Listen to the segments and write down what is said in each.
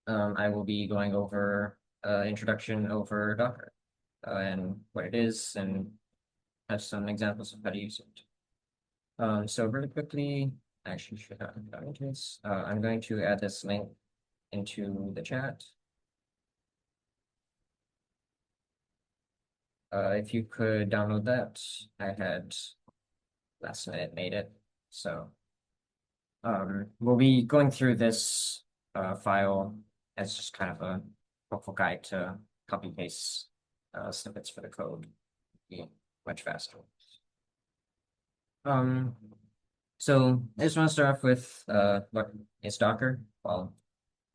I will be going over introduction over Docker and what it is and have some examples of how to use it. So really quickly, I actually should have gotten into this. I'm going to add this link into the chat. If you could download that, I had last minute made it. So we'll be going through this file as just kind of a helpful guide to copy paste snippets for the code. Be much faster. Um, so I just want to start off with what is Docker? Well,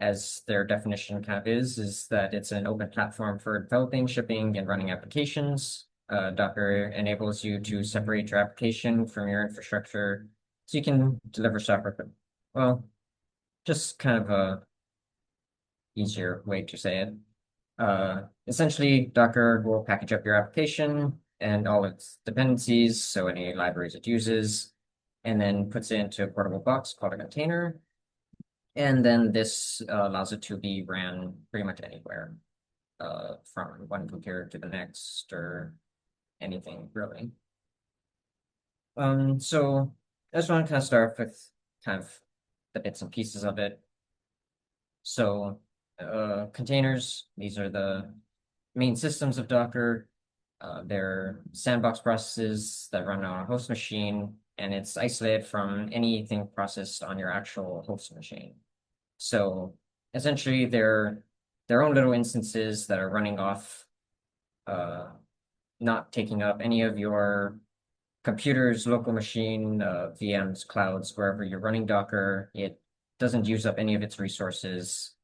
as their definition kind of is that it's an open platform for developing, shipping, and running applications. Docker enables you to separate your application from your infrastructure so you can deliver software. Well, just kind of a easier way to say it. Essentially, Docker will package up your application and all its dependencies, so any libraries it uses, and then puts it into a portable box called a container. And then this allows it to be ran pretty much anywhere, from one computer to the next or anything really. So I just want to kind of start with kind of the bits and pieces of it. So containers, these are the main systems of Docker. They're sandbox processes that run on a host machine, and it's isolated from anything processed on your actual host machine. So essentially, they're their own little instances that are running off, not taking up any of your computer's local machine, VMs, clouds, wherever you're running Docker. It doesn't use up any of its resources.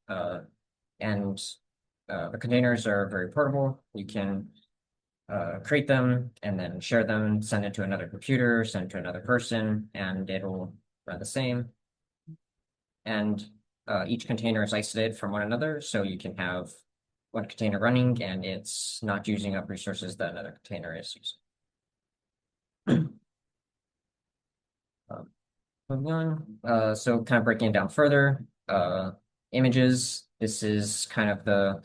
And the containers are very portable. You can create them and then share them, send it to another computer, send it to another person, and it'll run the same. And each container is isolated from one another, so you can have one container running and it's not using up resources that another container is using. Moving on, so kind of breaking it down further, images, this is kind of the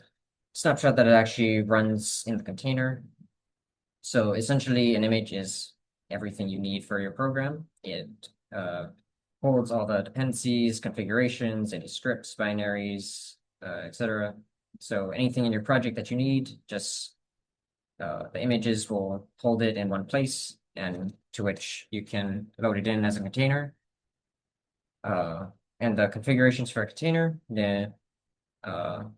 snapshot that it actually runs in the container. So essentially an image is everything you need for your program. It holds all the dependencies, configurations, any scripts, binaries, etc. So anything in your project that you need, just the images will hold it in one place and to which you can load it in as a container. And the configurations for a container,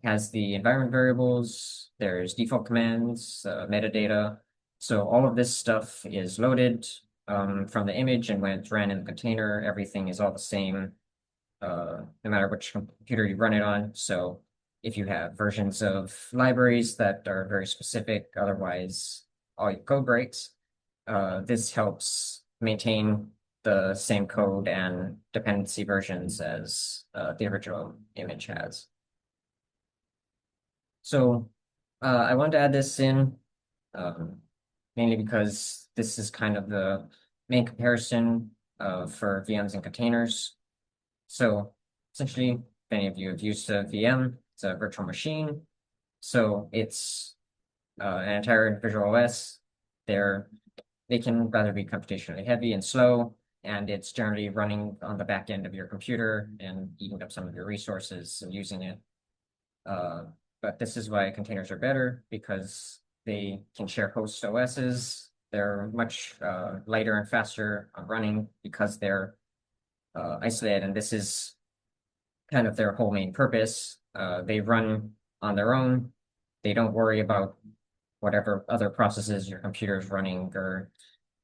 has the environment variables, there's default commands, metadata. So all of this stuff is loaded from the image, and when it's ran in the container, everything is all the same, no matter which computer you run it on. So if you have versions of libraries that are very specific, otherwise all your code breaks, this helps maintain the same code and dependency versions as the original image has. So I wanted to add this in mainly because this is kind of the main comparison for VMs and containers. So essentially, if any of you have used a VM, it's a virtual machine. So it's an entire individual OS. They can rather be computationally heavy and slow, and it's generally running on the back end of your computer and eating up some of your resources and using it. But this is why containers are better, because they can share host OSs. They're much lighter and faster on running because they're isolated, and this is kind of their whole main purpose. They run on their own. They don't worry about whatever other processes your computer is running or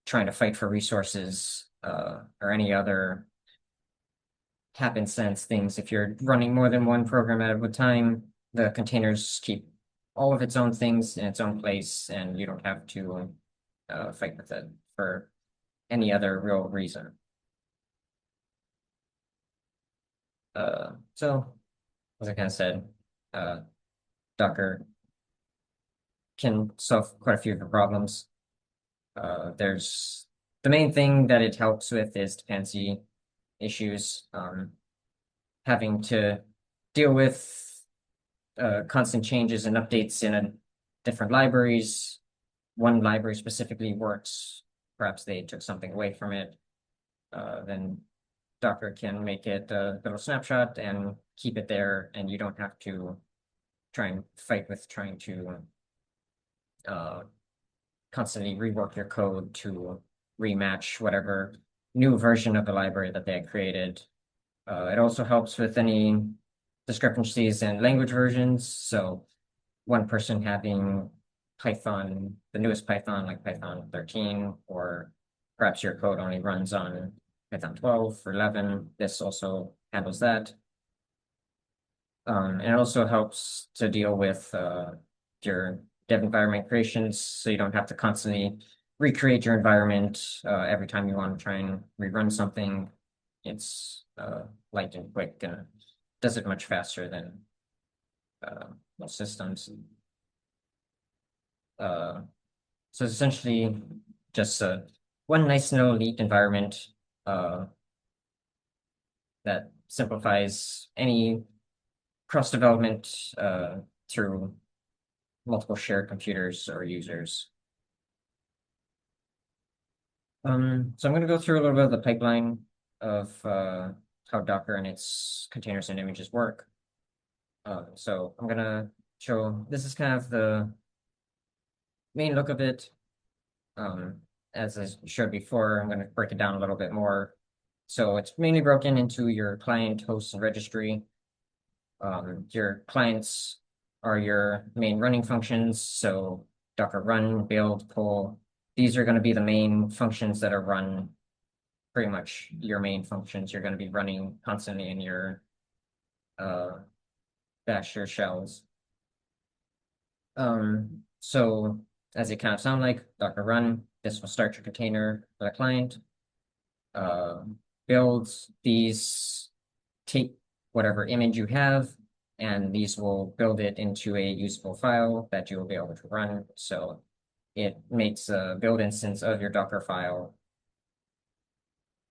trying to fight for resources or any other happenstance things. If you're running more than one program at a time, the containers keep all of its own things in its own place, and you don't have to fight with it for any other real reason. So, as I kind of said, Docker can solve quite a few of the problems. There's the main thing that it helps with is dependency issues. Having to deal with constant changes and updates in different libraries. One library specifically works, perhaps they took something away from it, then Docker can make it a little snapshot and keep it there, and you don't have to try and fight with trying to uh, constantly rework your code to rematch whatever new version of the library that they had created. It also helps with any discrepancies in language versions. So one person having Python, the newest Python, like Python 13, or perhaps your code only runs on Python 12 or 11. This also handles that. And it also helps to deal with your dev environment creations, so you don't have to constantly recreate your environment every time you want to try and rerun something. It's light and quick and does it much faster than most systems. So it's essentially just one nice little neat environment that simplifies any cross development through multiple shared computers or users. So I'm going to go through a little bit of the pipeline of how Docker and its containers and images work. So I'm going to show, this is kind of the main look of it. As I showed before, I'm going to break it down a little bit more. So it's mainly broken into your client, host, and registry. Your clients are your main running functions. So Docker run, build, pull. These are going to be the main functions that are run, pretty much your main functions you're going to be running constantly in your bash or shells. So as it kind of sound like, Docker run, this will start your container for the client. Builds these, take whatever image you have, and these will build it into a usable file that you will be able to run. So it makes a build instance of your Docker file.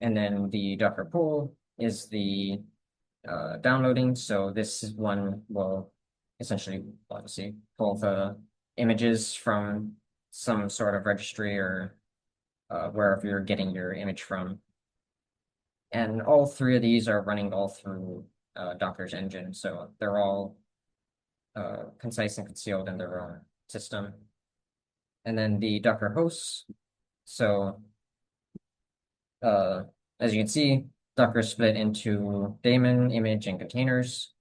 And then the Docker pull is the downloading. So this one will essentially, obviously, pull the images from some sort of registry or wherever you're getting your image from. And all three of these are running all through Docker's engine. So they're all concise and concealed in their own system. And then the Docker hosts. So as you can see, Docker is split into daemon, image, and containers.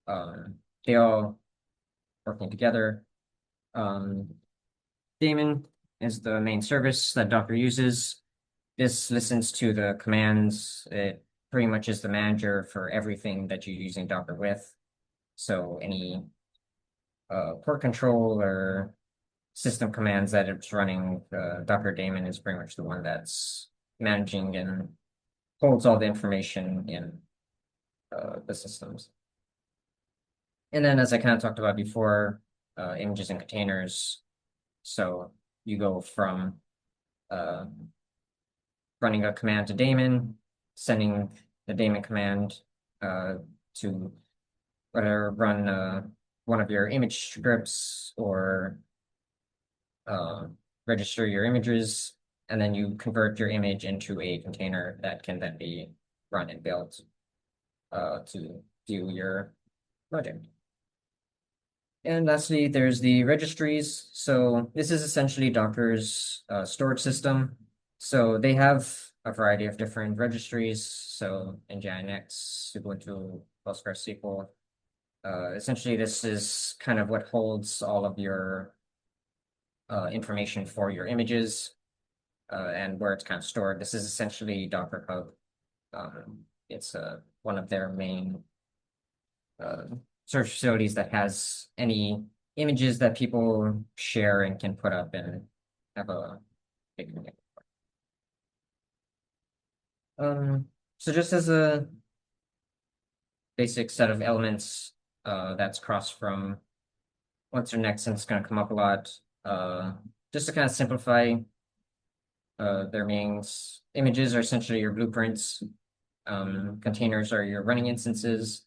They all working together. Daemon is the main service that Docker uses. This listens to the commands. It pretty much is the manager for everything that you're using Docker with. So any port control or system commands that it's running, Docker daemon is pretty much the one that's managing and holds all the information in the systems. And then, as I kind of talked about before, images and containers. So you go from running a command to daemon, sending the daemon command to whether run one of your image scripts or register your images, and then you convert your image into a container that can then be run and built to view your project. And lastly, there's the registries. So this is essentially Docker's storage system. So they have a variety of different registries. So Nginx, Ubuntu, PostgreSQL. Essentially, this is kind of what holds all of your information for your images and where it's kind of stored. This is essentially Docker Hub. It's one of their main storage facilities that has any images that people share and can put up and have a big so just as a basic set of elements that's cross from what's your next, and it's going to come up a lot. Just to kind of simplify their meanings, images are essentially your blueprints. Containers are your running instances.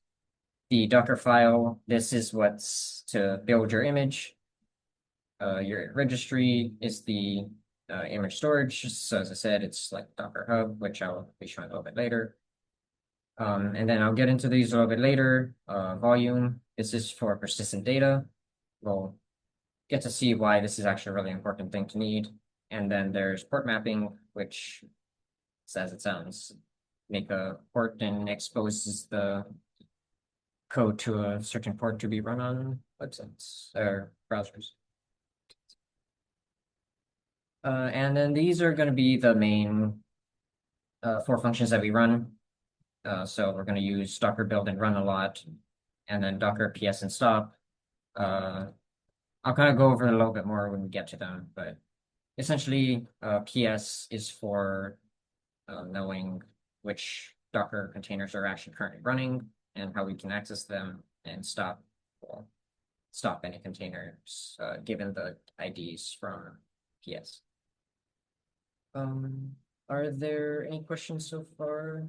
the Docker file, this is what's to build your image. Your registry is the image storage. So as I said, it's like Docker Hub, which I'll be showing a little bit later. And then I'll get into these a little bit later. Volume, this is for persistent data. We'll get to see why this is actually a really important thing to need. And then there's port mapping, which, as it sounds, make a port and exposes the code to a certain port to be run on websites or browsers. And then these are going to be the main four functions that we run. So we're going to use Docker build and run a lot, and then Docker PS and stop. I'll kind of go over it a little bit more when we get to them, but essentially, PS is for knowing which Docker containers are actually currently running and how we can access them and stop any containers given the IDs from PS. Are there any questions so far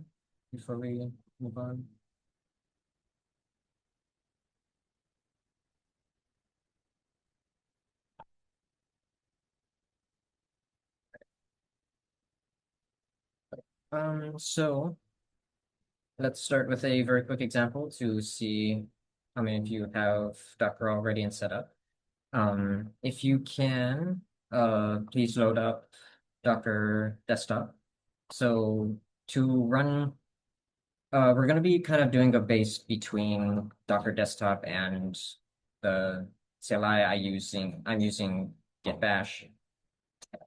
before we move on? So let's start with a very quick example to see how many of you have Docker already and set up. If you can, please load up Docker desktop. So to run, we're going to be kind of doing a base between Docker desktop and the CLI I'm using git bash.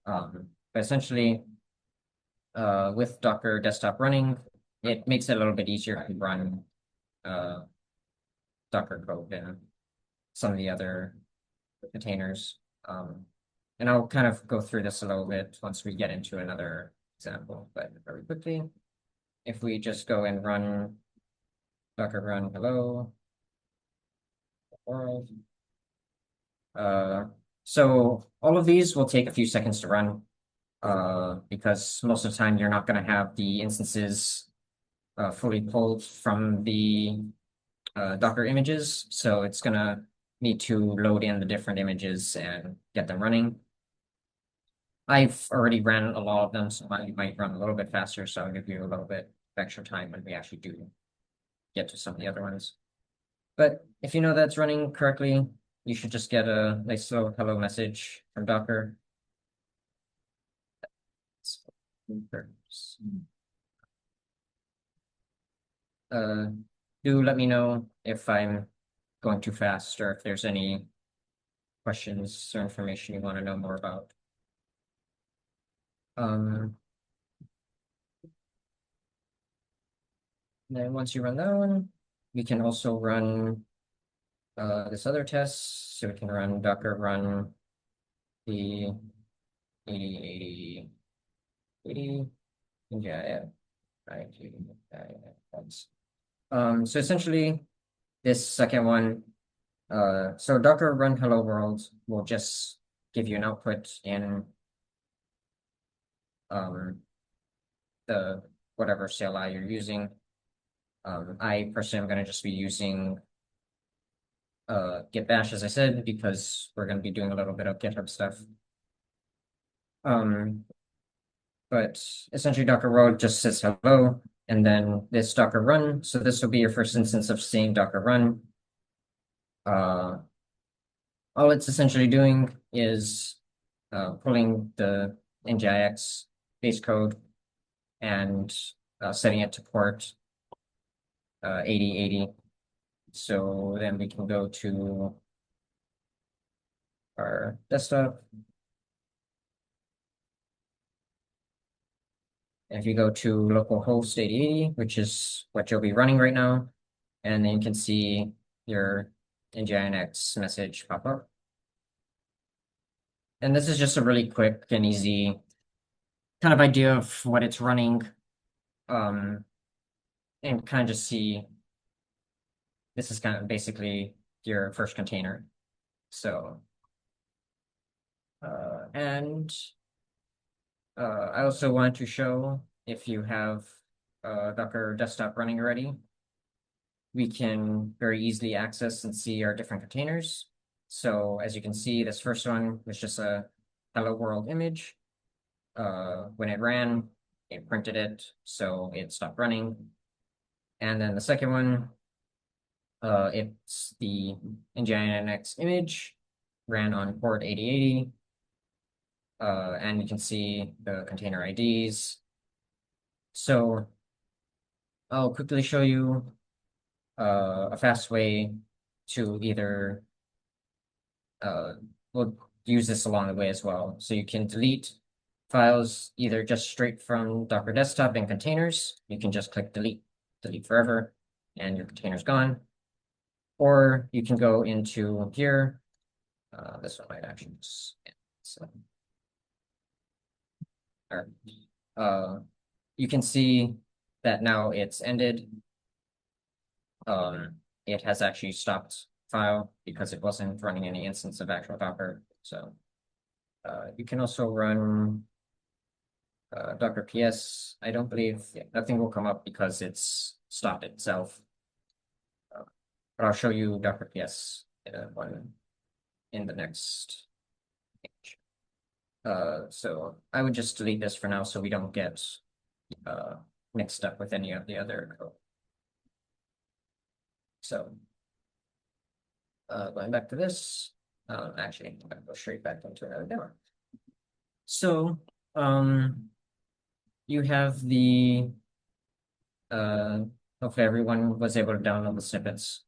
But essentially, with Docker desktop running, it makes it a little bit easier to run Docker code than some of the other containers. And I'll kind of go through this a little bit once we get into another example, but very quickly, if we just go and run Docker run hello world. So all of these will take a few seconds to run because most of the time you're not going to have the instances fully pulled from the Docker images. So it's going to need to load in the different images and get them running. I've already ran a lot of them, so I might run a little bit faster. So I'll give you a little bit of extra time when we actually do get to some of the other ones. But if you know that's running correctly, you should just get a nice little hello message from Docker. Uh, do let me know if I'm going too fast or if there's any questions or information you want to know more about. Then once you run that one, we can also run this other test. So we can run Docker run the 80, 80, yeah, right. So essentially, this second one, so Docker run hello world will just give you an output in the whatever CLI you're using. I personally am going to just be using git bash, as I said, because we're going to be doing a little bit of GitHub stuff. But essentially Docker world just says hello, and then this Docker run. So this will be your first instance of seeing Docker run. All it's essentially doing is pulling the NGIX base code and setting it to port 8080. So then we can go to our desktop. And if you go to localhost 8080, which is what you'll be running right now, and then you can see your NGINX message pop up. And this is just a really quick and easy kind of idea of what it's running. And kind of just see this is kind of basically your first container. So, and I also want to show if you have Docker desktop running already, we can very easily access and see our different containers. So as you can see, this first one was just a hello world image. When it ran, it printed it, so it stopped running. And then the second one, it's the Nginx image, ran on port 8080. And you can see the container IDs. So I'll quickly show you a fast way to either we'll use this along the way as well. So you can delete files either just straight from Docker Desktop in containers. You can just click delete, delete forever, and your container's gone. Or you can go into here. This one might actually just, so, or, you can see that now it's ended. It has actually stopped file because it wasn't running any instance of actual Docker. So you can also run Docker PS. I don't believe nothing will come up because it's stopped itself. But I'll show you Docker PS one in the next page. So I would just delete this for now so we don't get mixed up with any of the other code. So going back to this, actually, I'm going to go straight back into another demo. So you have the, hopefully everyone was able to download the snippets.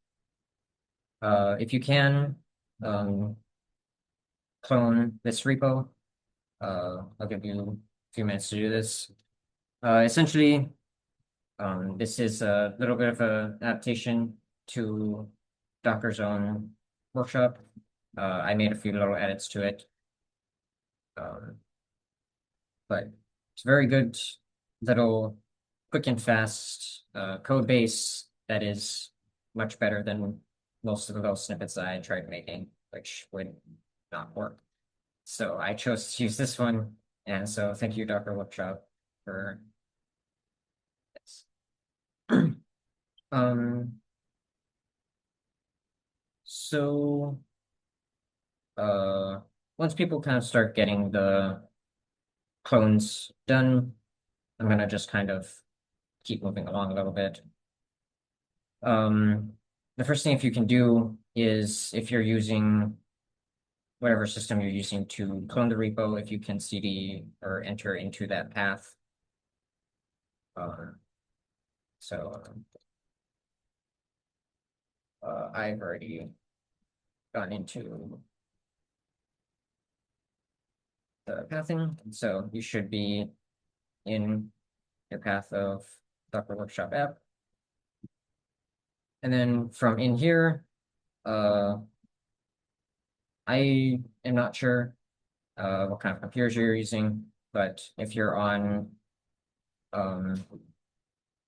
If you can, clone this repo. I'll give you a few minutes to do this. Essentially, this is a little bit of an adaptation to Docker's own workshop. I made a few little edits to it. But it's a very good little quick and fast code base that is much better than most of the little snippets I tried making, which would not work. So I chose to use this one. And so thank you, Docker Workshop, for this. So once people kind of start getting the clones done, I'm gonna just kind of keep moving along a little bit. The first thing if you can do is if you're using whatever system you're using to clone the repo, if you can cd or enter into that path. So I've already gone into the pathing, so you should be in your path of Docker Workshop app. And then from in here, I am not sure what kind of computers you're using, but if you're on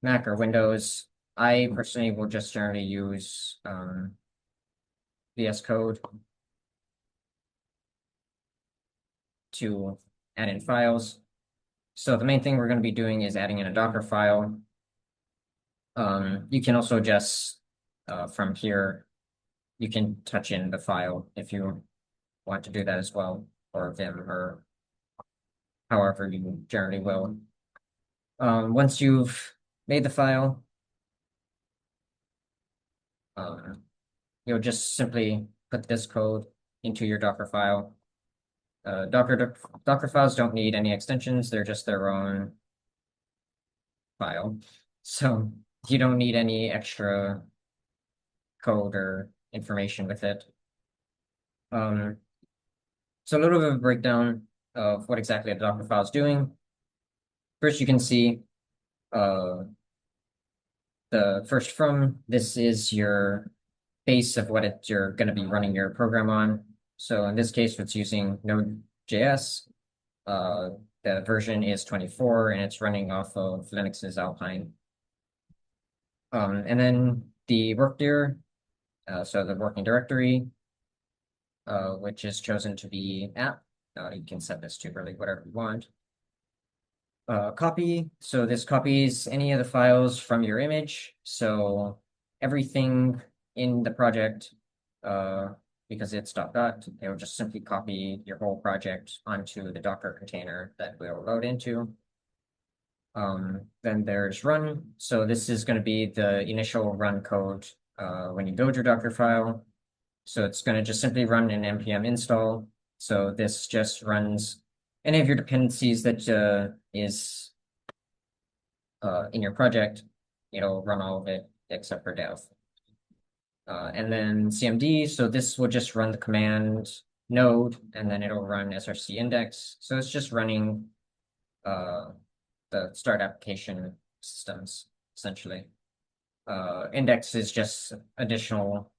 Mac or Windows, I personally will just generally use VS Code to add in files. So the main thing we're going to be doing is adding in a Docker file. You can also just from here, you can touch in the file if you want to do that as well, or Vim, or however you generally will. Once you've made the file, you'll just simply put this code into your Docker file. Docker files don't need any extensions, they're just their own file. So you don't need any extra code or information with it. So a little bit of a breakdown of what exactly a Docker file is doing. First, you can see the first from this is your base of what you're going to be running your program on. So in this case, it's using Node.js. The version is 24 and it's running off of Linux's Alpine. And then the work dir, so the working directory, which is chosen to be app. You can set this to really whatever you want. Copy, so this copies any of the files from your image. So everything in the project, because it's dot, it will just simply copy your whole project onto the Docker container that we'll load into. Then there's run. So this is going to be the initial run code when you build your Docker file. So it's going to just simply run an npm install. So this just runs any of your dependencies that is in your project. It'll run all of it except for dev. And then cmd, so this will just run the command node, and then it'll run src index. So it's just running the start application systems, essentially. Index is just additional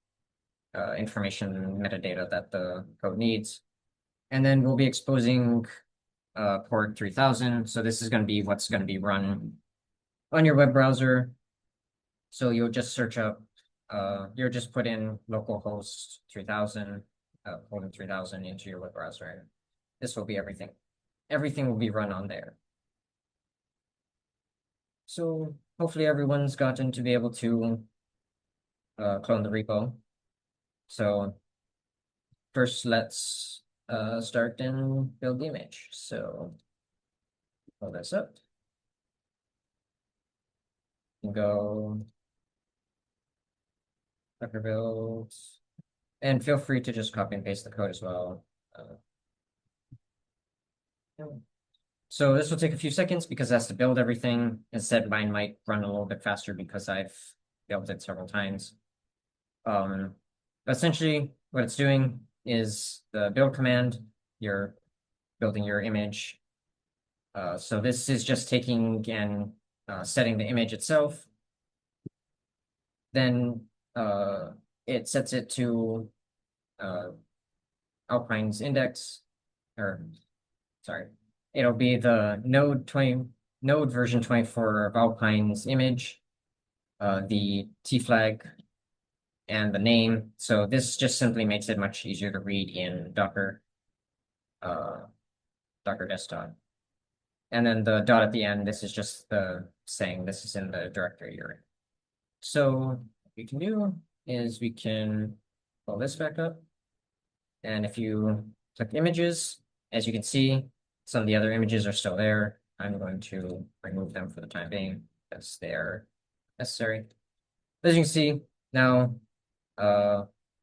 information metadata that the code needs. And then we'll be exposing port 3000. So this is going to be what's going to be run on your web browser. So you'll just search up, you'll just put in localhost 3000, colon 3000 into your web browser. This will be everything. Everything will be run on there. So hopefully everyone's gotten to be able to clone the repo. So first, let's start and build the image. So pull this up. And go Docker build, and feel free to just copy and paste the code as well. So this will take a few seconds because it has to build everything. Instead, mine might run a little bit faster because I've built it several times. Essentially, what it's doing is the build command. You're building your image. So this is just taking and setting the image itself. Then it sets it to Alpine's index, or sorry, it'll be the node version 24 of Alpine's image, the T flag, and the name. So this just simply makes it much easier to read in Docker desktop. And then the dot at the end, this is just the saying this is in the directory you're in. So what we can do is we can pull this back up. And if you click images, as you can see, some of the other images are still there. I'm going to remove them for the time being because they are necessary. As you can see, now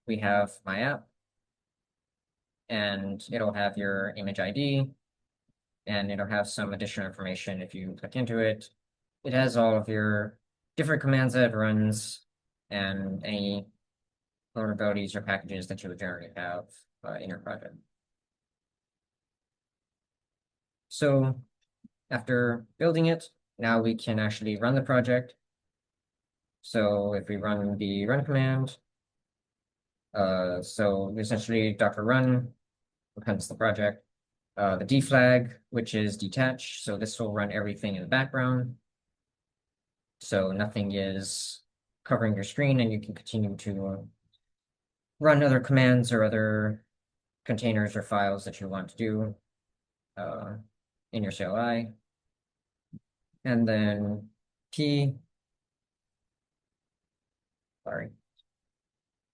we have my app, and it'll have your image ID, and it'll have some additional information if you click into it. It has all of your different commands that it runs and any vulnerabilities or packages that you would generally have in your project. So after building it, now we can actually run the project. So if we run the run command, so essentially Docker run runs the project. The D flag, which is detach, so this will run everything in the background. So nothing is covering your screen, and you can continue to run other commands or other containers or files that you want to do in your CLI. And then P, sorry.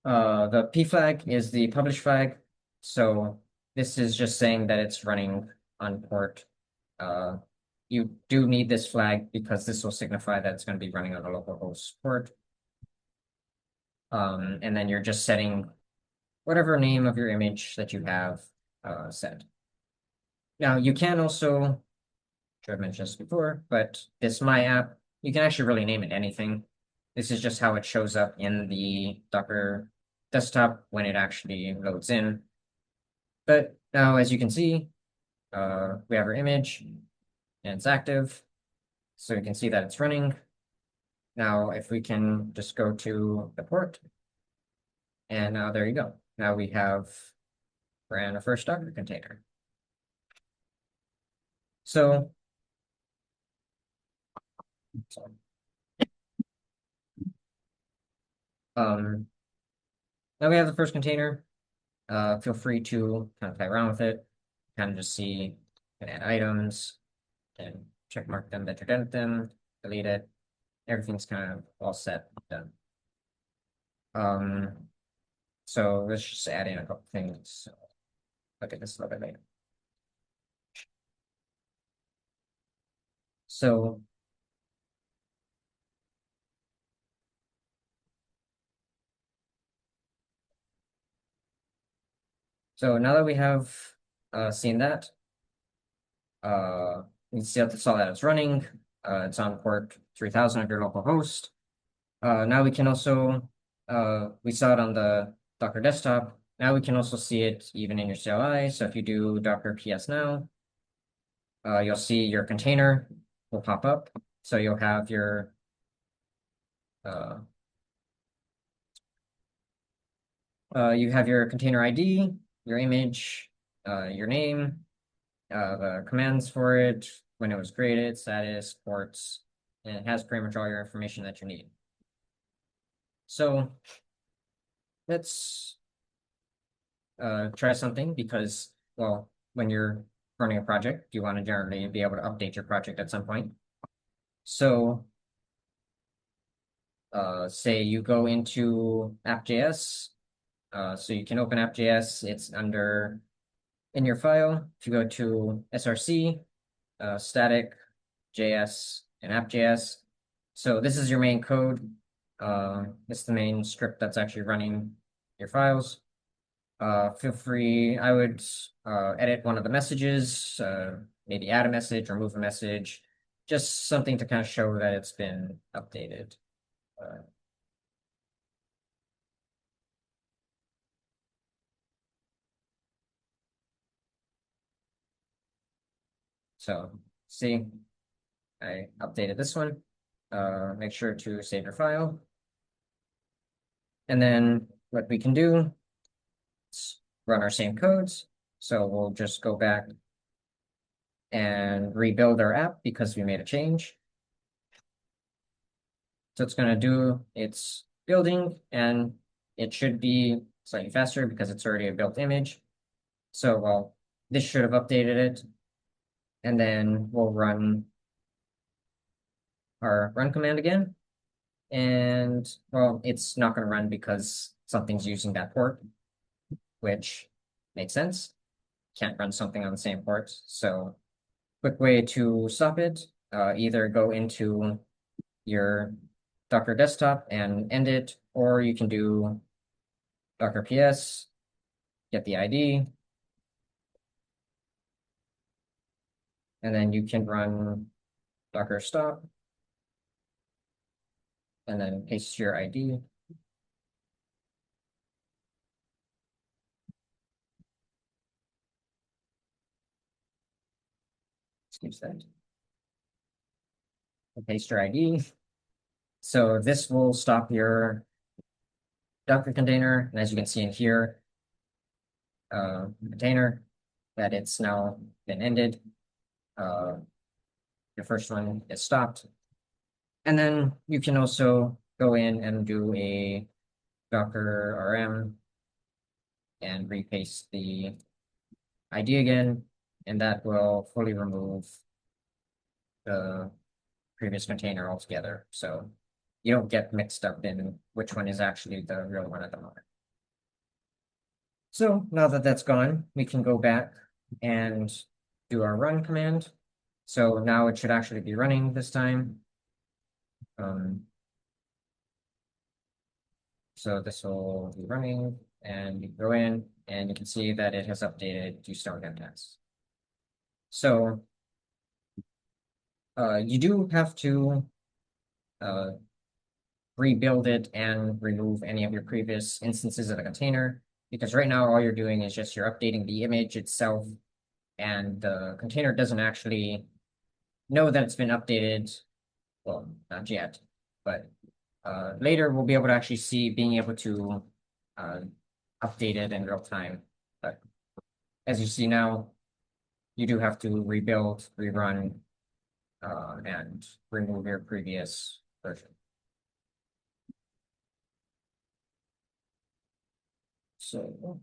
The P flag is the publish flag. So this is just saying that it's running on port. You do need this flag because this will signify that it's going to be running on a localhost port. And then you're just setting whatever name of your image that you have set. Now you can also, should have mentioned this before, but this my app, you can actually really name it anything. This is just how it shows up in the Docker desktop when it actually loads in. But now, as you can see, we have our image and it's active. So you can see that it's running. Now, if we can just go to the port, and now there you go. Now we have ran a first Docker container. So, now we have the first container. Feel free to kind of play around with it, kind of just see and add items and check mark them that you're done with them, delete it. Everything's kind of all set, done. So let's just add in a couple things. So look at this a little bit later. So now that we have seen that, we see that saw that it's running. It's on port 3000 of your local host. Now we can also we saw it on the Docker desktop. Now we can also see it even in your CLI. So if you do Docker PS now, you'll see your container will pop up. So you'll have your uh, you have your container ID, your image, your name, the commands for it, when it was created, status, ports, and it has pretty much all your information that you need. So let's try something because, well, when you're running a project, you want to generally be able to update your project at some point. So say you go into app.js. So you can open app.js. It's under in your file. If you go to src, static, JS, and app.js. So this is your main code. It's the main script that's actually running your files. Feel free, I would edit one of the messages, maybe add a message, remove a message, just something to kind of show that it's been updated. So see, I updated this one. Make sure to save your file. And then what we can do is run our same codes. So we'll just go back and rebuild our app because we made a change. So it's going to do its building, and it should be slightly faster because it's already a built image. So, well, this should have updated it. And then we'll run our run command again. And, well, it's not going to run because something's using that port, which makes sense. Can't run something on the same port. So, quick way to stop it, either go into your Docker desktop and end it, or you can do Docker PS, get the ID, and then you can run Docker stop, and then paste your ID. Excuse that. And paste your ID. So this will stop your Docker container, and as you can see in here, container, that it's now been ended. Your first one is stopped. And then you can also go in and do a Docker RM and repaste the ID again, and that will fully remove the previous container altogether. So you don't get mixed up in which one is actually the real one at the moment. So now that that's gone, we can go back and do our run command. So now it should actually be running this time. So this will be running, and you go in and you can see that it has updated to start tasks. So you do have to rebuild it and remove any of your previous instances of the container, because right now all you're doing is just you're updating the image itself, and the container doesn't actually know that it's been updated. Well, not yet, but later we'll be able to actually see being able to update it in real time. But as you see now, you do have to rebuild, rerun, and remove your previous version. So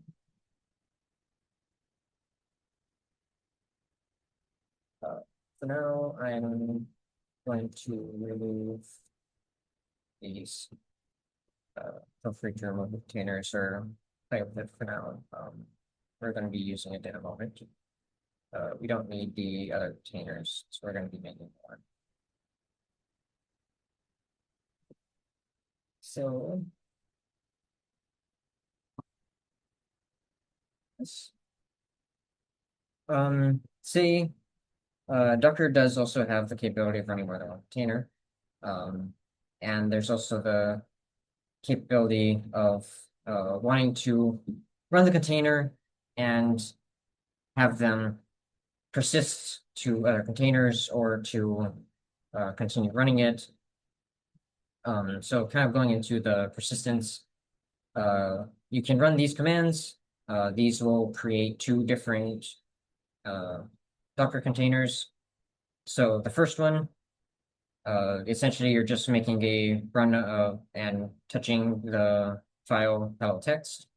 for now, I'm going to remove these. feel free to remove the containers or play with it for now. We're going to be using it in a moment. We don't need the other containers, so we're going to be making more. So let's see. Docker does also have the capability of running more than one container. And there's also the capability of wanting to run the container and have them persist to other containers or to continue running it. So kind of going into the persistence, you can run these commands. These will create two different Docker containers. So the first one, essentially you're just making a run and touching the file hello text.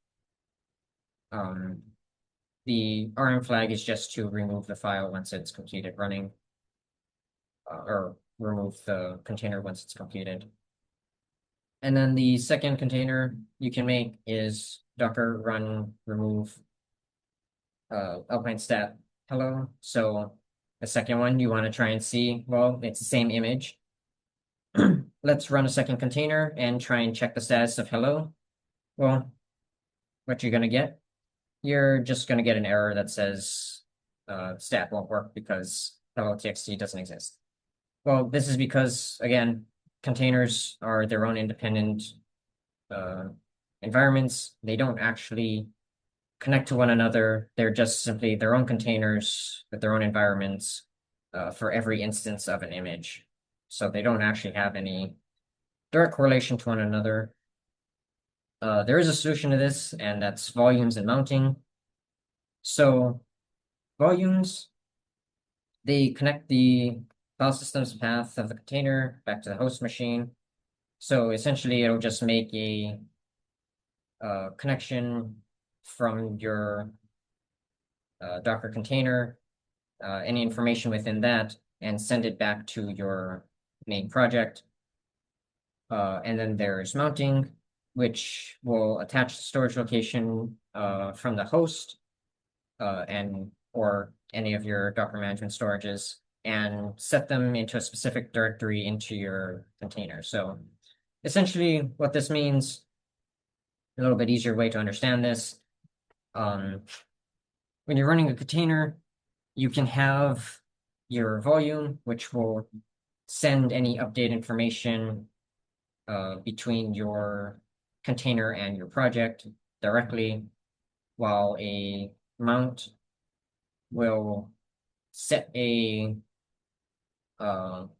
The RM flag is just to remove the file once it's completed running, or remove the container once it's completed. And then the second container you can make is docker run remove alpine stat hello. So the second one you want to try and see, well, it's the same image. Let's run a second container and try and check the status of hello. Well, what you're going to get, you're just going to get an error that says stat won't work because hello.txt doesn't exist. Well, this is because, again, containers are their own independent environments. They don't actually connect to one another. They're just simply their own containers with their own environments for every instance of an image. So they don't actually have any direct correlation to one another. There is a solution to this, and that's volumes and mounting. So volumes, they connect the file system's path of the container back to the host machine. So essentially, it'll just make a connection from your Docker container, any information within that, and send it back to your main project. And then there's mounting, which will attach the storage location from the host or any of your Docker management storages and set them into a specific directory into your container. So essentially what this means, a little bit easier way to understand this, when you're running a container, you can have your volume, which will send any update information between your container and your project directly, while a mount will set a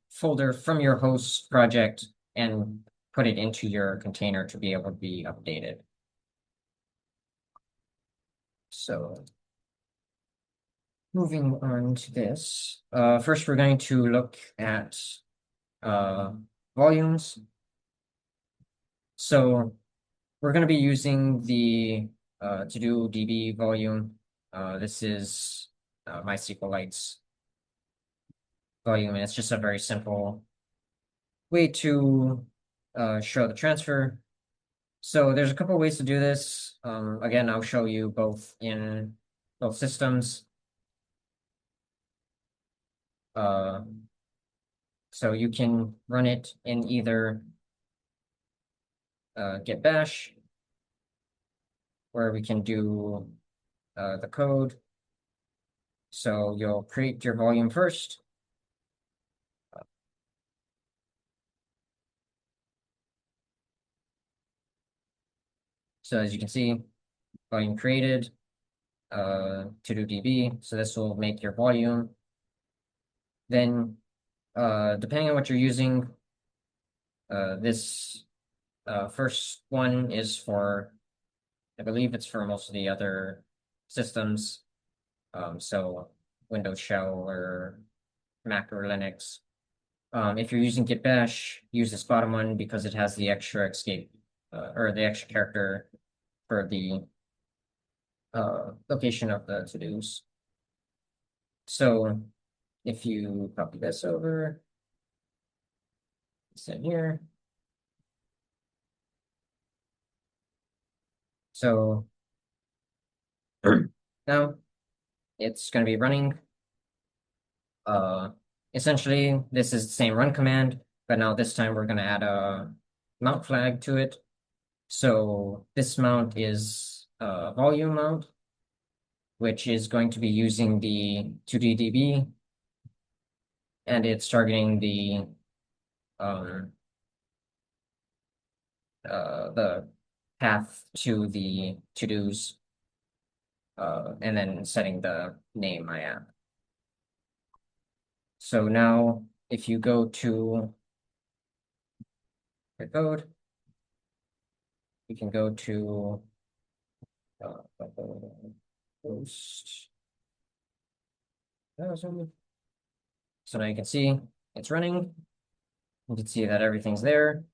folder from your host project and put it into your container to be able to be updated. So moving on to this, first we're going to look at volumes. So we're going to be using the to-do DB volume. This is MySQLite's volume, and it's just a very simple way to show the transfer. So there's a couple of ways to do this. Again, I'll show you both in both systems. So you can run it in either git bash, where we can do the code. So you'll create your volume first. So as you can see, volume created, to-do DB. So this will make your volume. Then, depending on what you're using, this first one is for, I believe it's for most of the other systems. So Windows Shell or Mac or Linux. If you're using Git Bash, use this bottom one because it has the extra escape or the extra character for the location of the to-dos. So if you copy this over, it's in here. So now it's going to be running. Uh, Essentially, this is the same run command, but now this time we're going to add a mount flag to it. So this mount is a volume mount, which is going to be using the 2DDB, and it's targeting um, the path to the to-dos, and then setting the name I app. So now if you go to the code, you can go to post. So now you can see it's running. You can see that everything's there.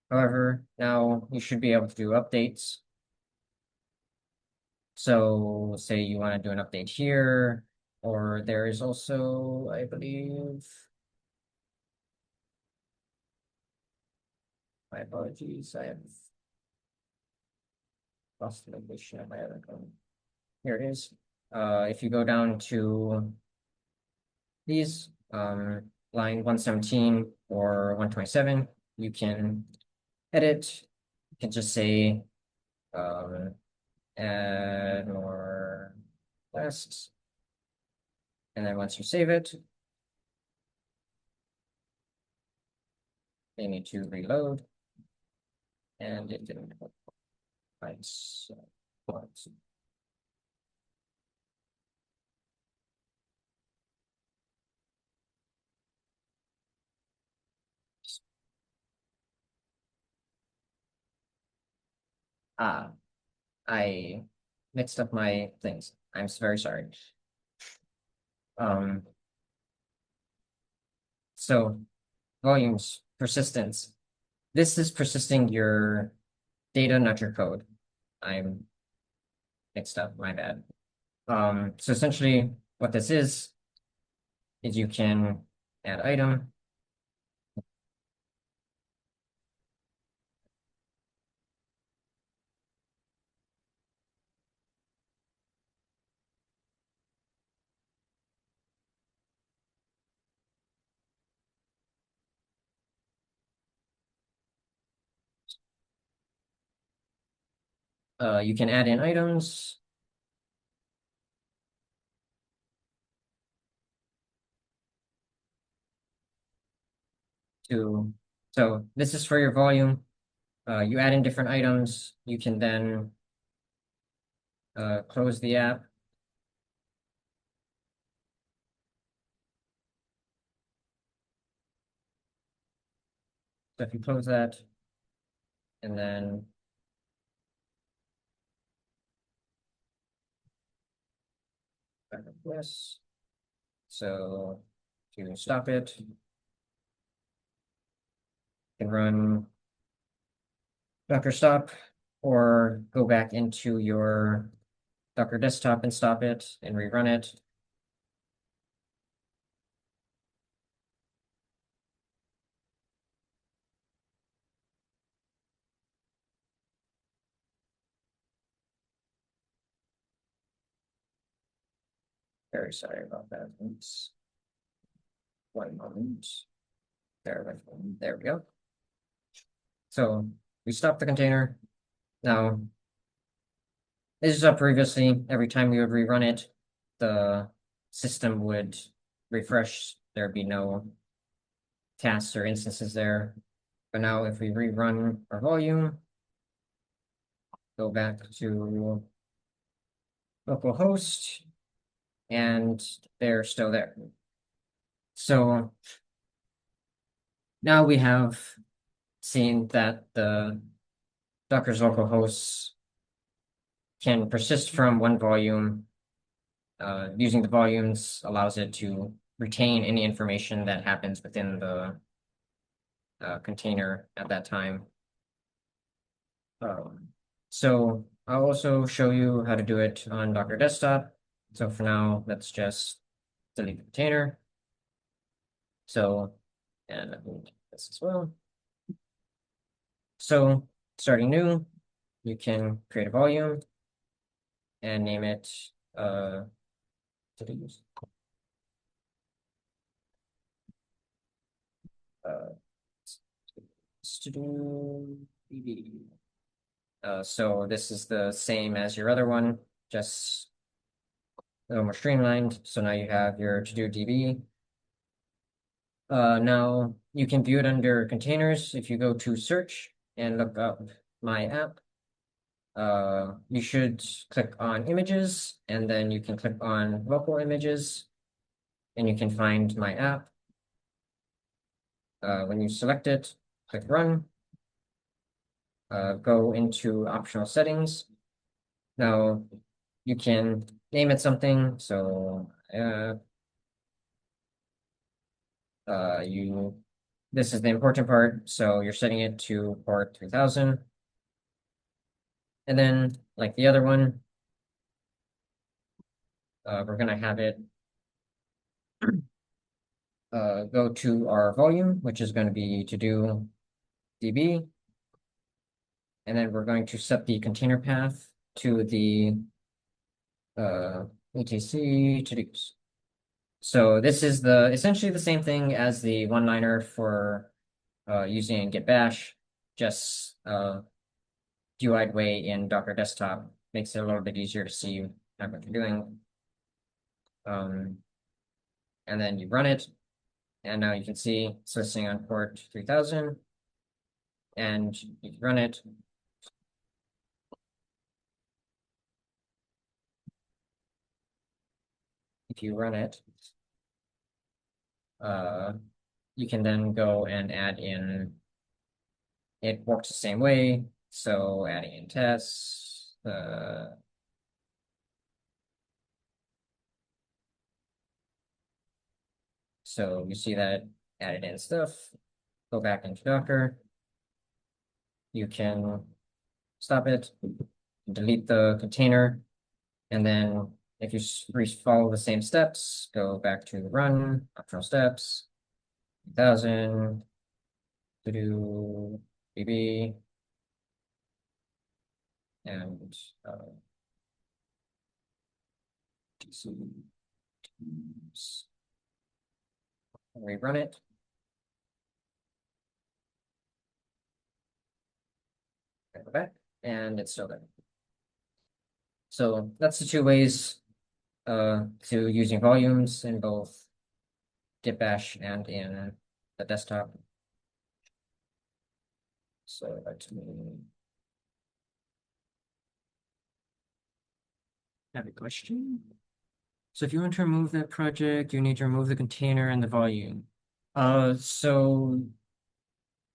However, now you should be able to do updates. So say you want to do an update here, or there is also, I believe, my apologies, I have lost the location of my other code. Here it is. If you go down to these, line 117 or 127, you can edit. You can just say add more lists. And then once you save it, they need to reload. And it didn't quite. Ah, I mixed up my things. I'm very sorry. Um, so volumes, persistence. This is persisting your data, not your code. I'm mixed up, my bad. So essentially what this is you can add item. You can add in items. So this is for your volume. You add in different items. You can then close the app. So if you close that, and then back up this. So to stop it, you can run Docker stop or go back into your Docker desktop and stop it and rerun it. Very sorry about that. Oops. One moment. There we go. So we stop the container. Now, this is up previously. Every time we would rerun it, the system would refresh. There'd be no tasks or instances there. But now if we rerun our volume, go back to localhost, and they're still there. So now we have seen that the Docker's localhosts can persist from one volume. Using the volumes allows it to retain any information that happens within the container at that time. So I'll also show you how to do it on Docker Desktop. So for now, let's just delete the container. So, and I need this as well. So starting new, you can create a volume and name it to-dos. Uh, to-do DB. So this is the same as your other one, just a little more streamlined. So now you have your to-do DB. Now you can view it under containers. If you go to search and look up my app, you should click on images and then you can click on local images and you can find my app. When you select it, click run, go into optional settings. Now you can name it something. So this is the important part. So you're setting it to port 3000. And then like the other one, we're gonna have it go to our volume, which is going to be to do DB. And then we're going to set the container path to the etc to-dos. So this is essentially the same thing as the one-liner for using git bash, just GUI'd way in Docker Desktop makes it a little bit easier to see what you're doing. And then you run it, and now you can see it's listening on port 3000, and you can run it. If you run it, you can then go and add in, it works the same way. So adding in tests, so you see that added in stuff, go back into Docker. You can stop it, delete the container, and then if you follow the same steps, go back to run, optional steps, 1000, to do BB, and rerun it. Go back, and it's still there. So that's the two ways to using volumes in both git bash and in the desktop. So let me have a question. So if you want to remove that project, you need to remove the container and the volume. So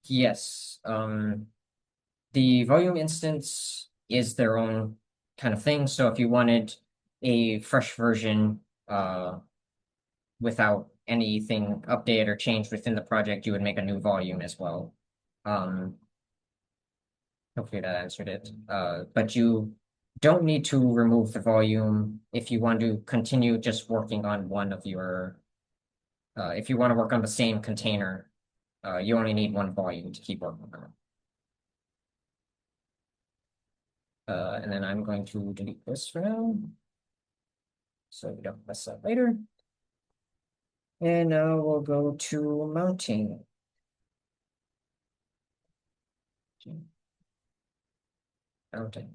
yes, the volume instance is their own kind of thing. So if you wanted a fresh version without anything updated or changed within the project, you would make a new volume as well. Hopefully that answered it. But you don't need to remove the volume if you want to continue just working on one of your, if you want to work on the same container, you only need one volume to keep working on it. And then I'm going to delete this for now, so we don't mess up later. And now we'll go to mounting. Mounting.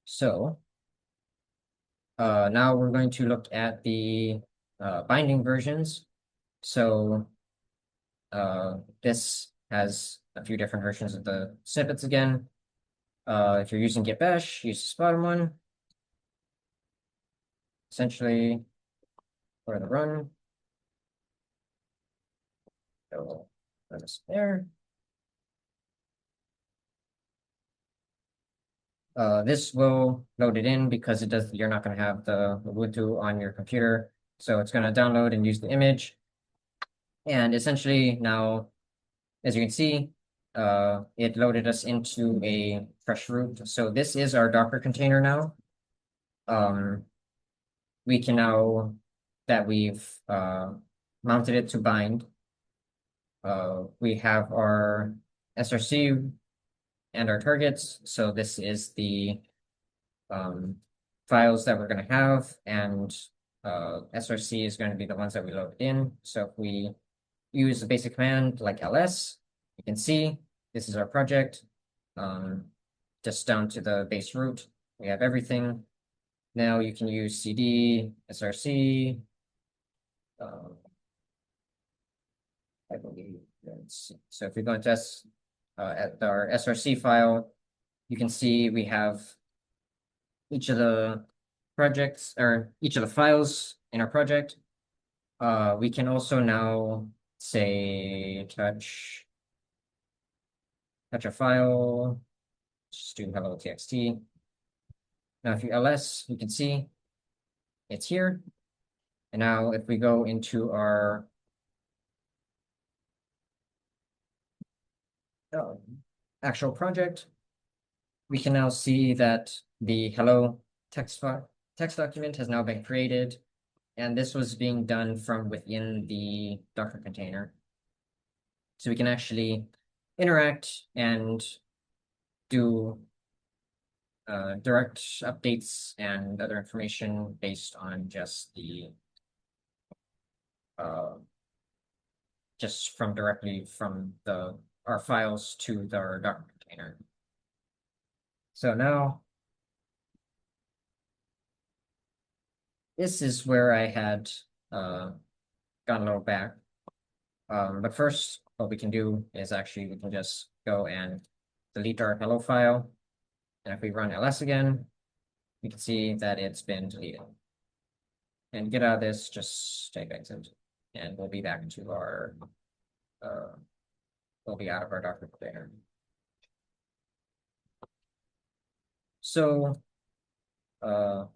So now we're going to look at the binding versions. So this has a few different versions of the snippets again. If you're using git bash, use this bottom one. Essentially, for the run, so run this there. This will load it in because it does. You're not going to have the Ubuntu on your computer, so it's going to download and use the image. And essentially now, as you can see, it loaded us into a fresh root. So this is our Docker container now. We can now that we've mounted it to bind, we have our src and our targets. So this is the files that we're going to have, and src is going to be the ones that we loaded in. So if we use a basic command like ls, you can see this is our project. Just down to the base root, we have everything. Now you can use cd src. I believe. So if we go into at our src file, you can see we have each of the projects or each of the files in our project. We can also now say touch a file, just do hello.txt. Now if you ls, you can see it's here. And now if we go into our actual project, we can now see that the hello text document has now been created, and this was being done from within the Docker container. So we can actually interact and do direct updates and other information based on just the just from directly from our files to our Docker container. So now this is where I had gone a little back. But first, what we can do is actually we can just go and delete our hello file. And if we run ls again, we can see that it's been deleted. And get out of this, just type exit, and we'll be back to our, we'll be out of our Docker container. So now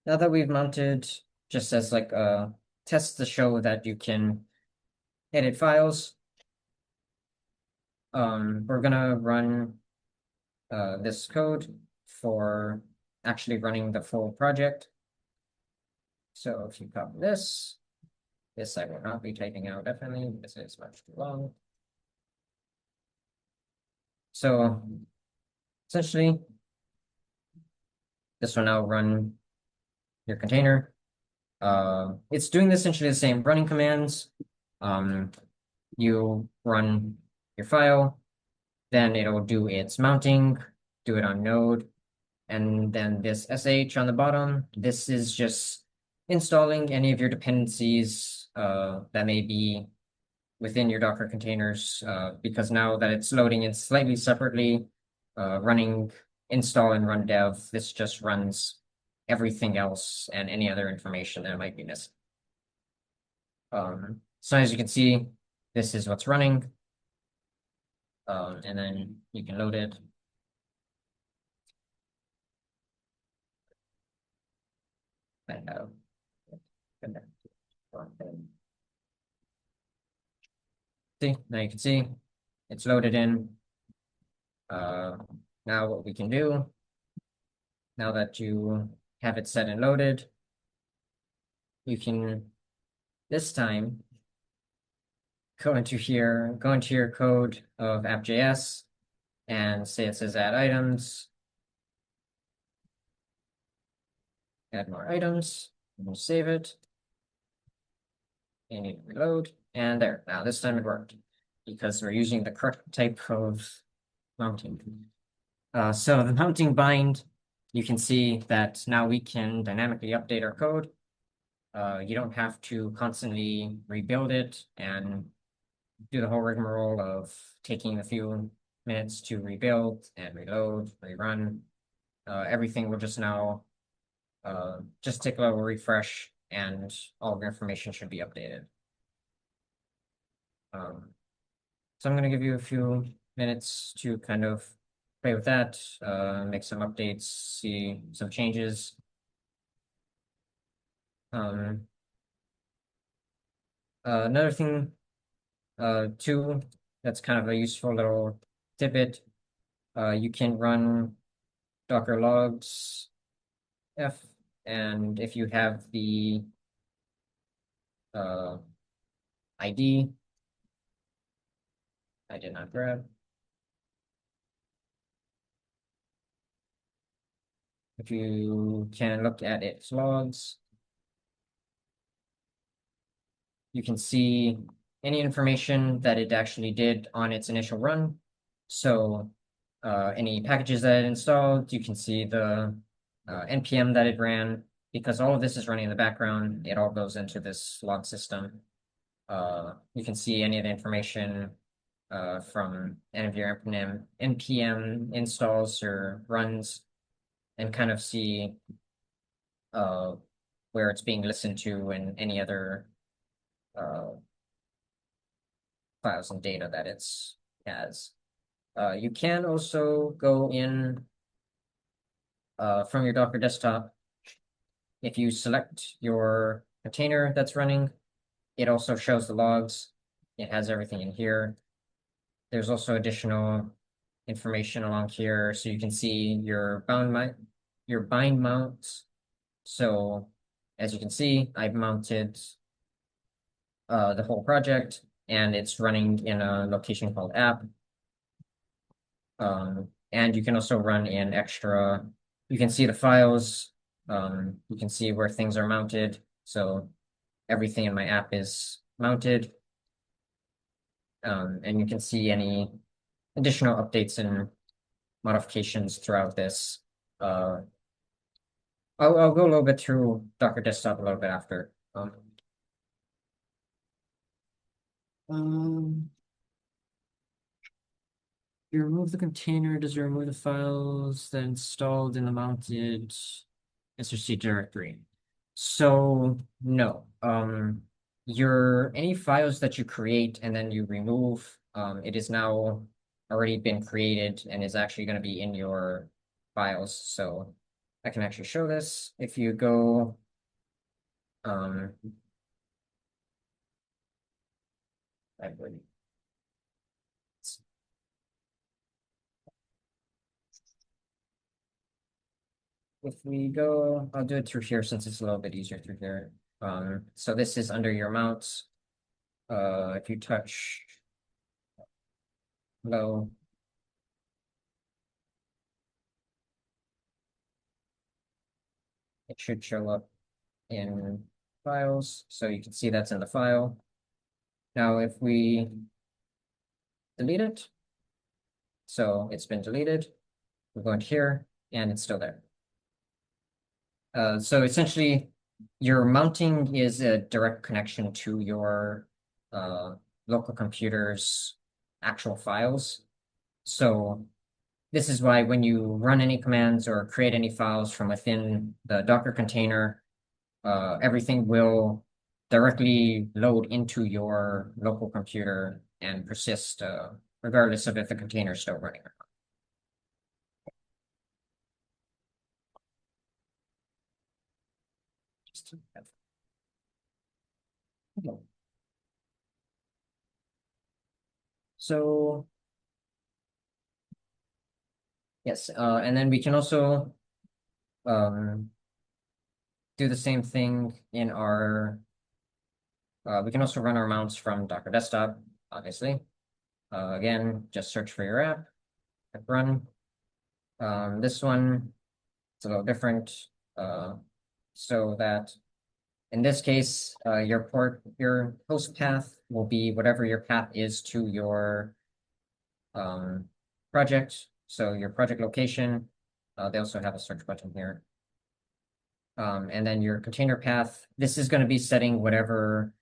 that we've mounted, just as like a test to show that you can edit files, we're gonna run this code for actually running the full project. So if you copy this I will not be typing out definitely because it's much too long. So essentially, this will now run your container. It's doing essentially the same running commands. You run your file, then it'll do its mounting, do it on node, and then this sh on the bottom, this is just installing any of your dependencies that may be within your Docker containers, because now that it's loading in slightly separately, running install and run dev, this just runs everything else and any other information that might be missing. So as you can see, this is what's running. And then you can load it. And see, now you can see it's loaded in. Now what we can do, now that you have it set and loaded, you can this time go into your code of app.js and say it says add items, add more items, and we'll save it. And you reload, and there. Now this time it worked because we're using the correct type of mounting. So the mounting bind, you can see that now we can dynamically update our code. You don't have to constantly rebuild it and do the whole rigmarole of taking a few minutes to rebuild and reload, rerun. Everything will just now just take a little refresh and all of your information should be updated. So I'm going to give you a few minutes to kind of play with that, make some updates, see some changes. Another thing too, that's kind of a useful little tidbit. You can run Docker logs f, and if you have the ID I did not grab. If you can look at its logs, you can see any information that it actually did on its initial run. So any packages that it installed, you can see the npm that it ran. Because all of this is running in the background, it all goes into this log system. You can see any of the information from any of your npm installs or runs, and kind of see where it's being listened to and any other files and data that it has. You can also go in from your Docker desktop. If you select your container that's running, it also shows the logs. It has everything in here. There's also additional information along here, so you can see your bind mounts. So as you can see, I've mounted the whole project, and it's running in a location called app. And you can also run in extra, you can see the files, you can see where things are mounted. So everything in my app is mounted. And you can see any additional updates and modifications throughout this. I'll go a little bit through Docker Desktop a little bit after. You remove the container, does it remove the files that installed in the mounted SRC directory? So no. Any files that you create and then you remove, it is now already been created and is actually going to be in your files. So I can actually show this. If you go I would if we go, I'll do it through here since it's a little bit easier through here. So this is under your mounts. If you touch low, it should show up in files. So you can see that's in the file. Now, if we delete it, so it's been deleted, we're going to here and it's still there. So essentially, your mounting is a direct connection to your local computer's actual files. So this is why when you run any commands or create any files from within the Docker container, everything will directly load into your local computer and persist regardless of if the container is still running or not. So yes, and then we can also do the same thing in our, we can also run our mounts from Docker Desktop, obviously. Again, just search for your app, hit run. This one, it's a little different. So that in this case, your host path will be whatever your path is to your project. So your project location, they also have a search button here. And then your container path, this is going to be setting whatever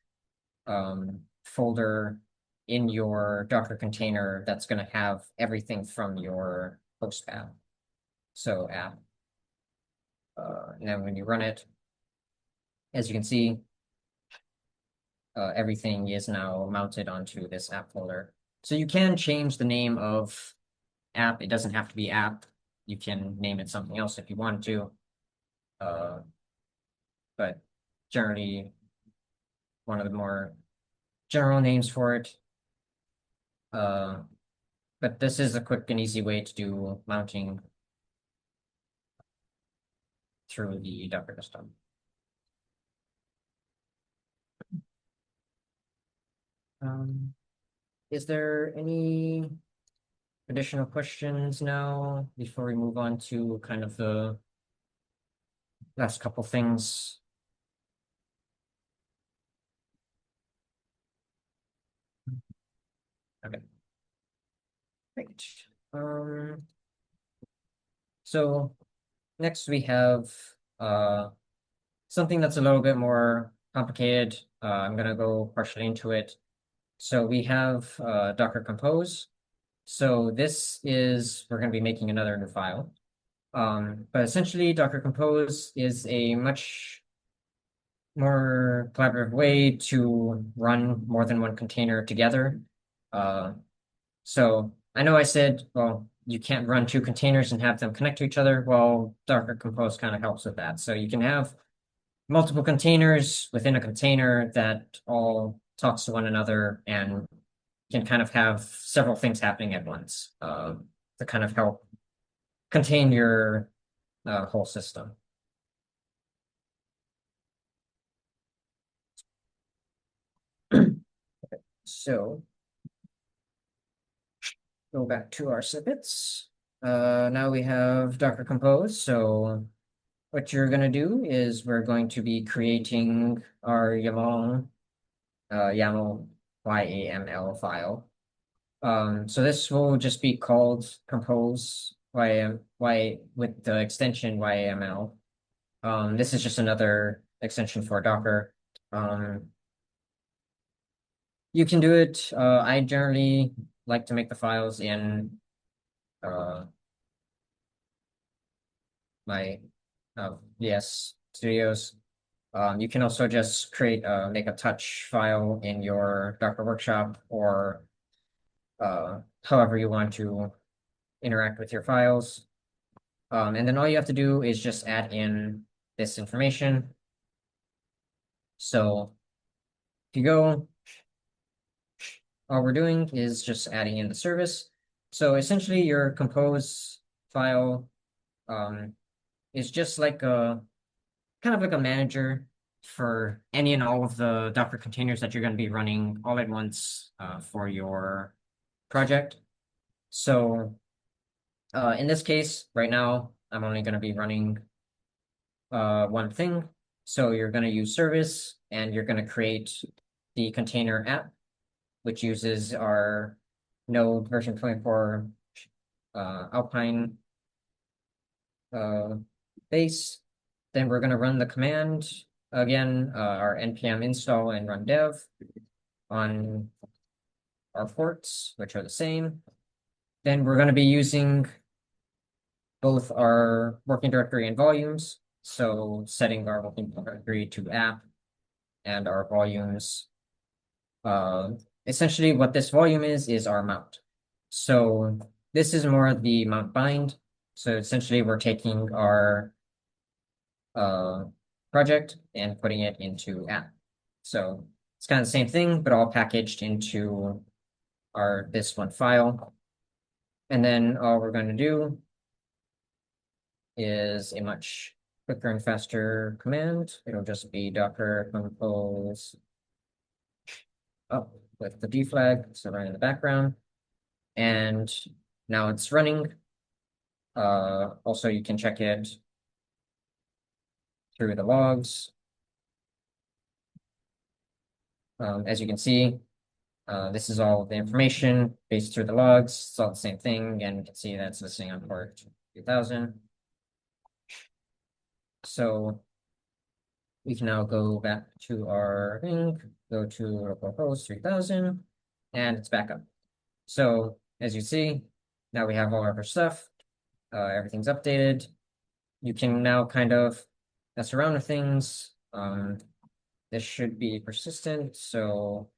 folder in your Docker container that's going to have everything from your host path. So app. And then when you run it, as you can see, everything is now mounted onto this app folder. So you can change the name of app. It doesn't have to be app. You can name it something else if you want to. But generally, one of the more general names for it. But this is a quick and easy way to do mounting through the Docker desktop. is there any additional questions now before we move on to kind of the last couple things? Okay, great. Um, so next we have something that's a little bit more complicated. I'm gonna go partially into it. So we have Docker Compose. So this is, we're gonna be making another new file. But essentially Docker Compose is a much more collaborative way to run more than one container together. Uh, so I know I said, well, you can't run two containers and have them connect to each other. Well, Docker Compose kind of helps with that. So you can have multiple containers within a container that all talks to one another and can kind of have several things happening at once to kind of help contain your whole system. So go back to our snippets. Now we have Docker Compose. So what you're going to do is we're going to be creating our YAML YAML file. So this will just be called compose with the extension YAML. This is just another extension for Docker. You can do it. I generally like to make the files in uh, my VS Studios. You can also just make a touch file in your Docker workshop or however you want to interact with your files. And then all you have to do is just add in this information. So if you go, all we're doing is just adding in the service. So essentially your compose file is just like a kind of like a manager for any and all of the Docker containers that you're going to be running all at once for your project. So in this case, right now, I'm only going to be running one thing. So you're going to use service and you're going to create the container app, which uses our Node version 24 Alpine base. Then we're going to run the command again, our npm install and run dev on our ports, which are the same. Then we're going to be using both our working directory and volumes. So setting our working directory to app and our volumes. Essentially what this volume is our mount. So this is more the mount bind. So essentially we're taking our project and putting it into app. So it's kind of the same thing, but all packaged into this one file. And then all we're going to do is a much quicker and faster command. It'll just be docker compose up with the D flag, so running in the background. And now it's running. Also, you can check it through the logs. As you can see, this is all the information based through the logs. It's all the same thing, and you can see that's listing on port 2000. So we can now go back to our thing, go to localhost 3000, and it's back up. So as you see, now we have all of our stuff. Everything's updated. You can now kind of mess around with things. This should be persistent. So